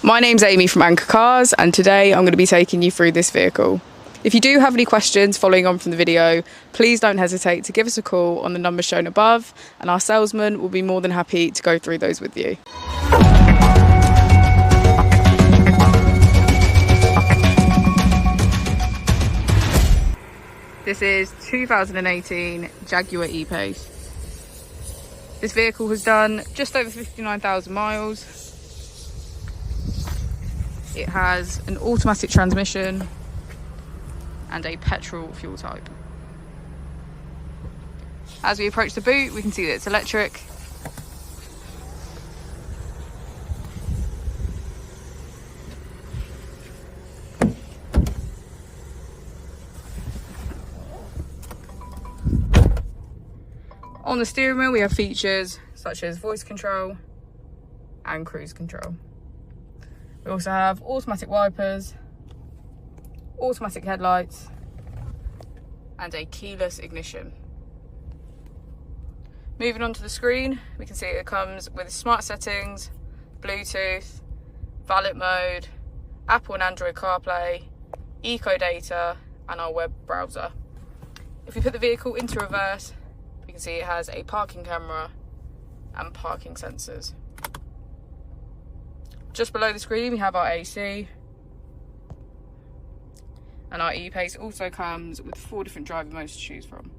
My name's Amy from Anchor Cars, and today I'm going to be taking you through this vehicle. If you do have any questions following on from the video, please don't hesitate to give us a call on the number shown above, and our salesman will be more than happy to go through those with you. This is 2018 Jaguar E-Pace. This vehicle has done just over 59,000 miles. It has an automatic transmission and a petrol fuel type. As we approach the boot, we can see that it's electric. On the steering wheel, we have features such as voice control and cruise control. We also have automatic wipers, automatic headlights, and a keyless ignition. Moving on to the screen, we can see it comes with smart settings, Bluetooth, valet mode, Apple and Android CarPlay, eco data, and our web browser. If we put the vehicle into reverse, we can see it has a parking camera and parking sensors. Just below the screen, we have our AC. And our E-Pace also comes with 4 different driver modes to choose from.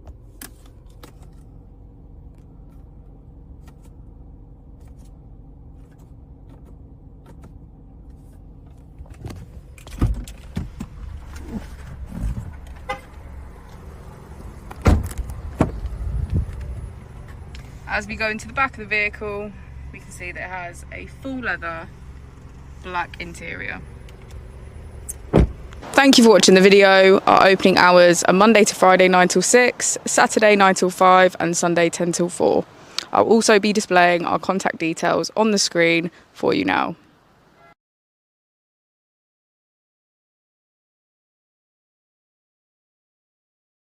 As we go into the back of the vehicle, we can see that it has a full leather black interior. Thank you for watching the video. Our opening hours are Monday to Friday 9 till 6, Saturday 9 till 5, and Sunday 10 till 4. I'll also be displaying our contact details on the screen for you now.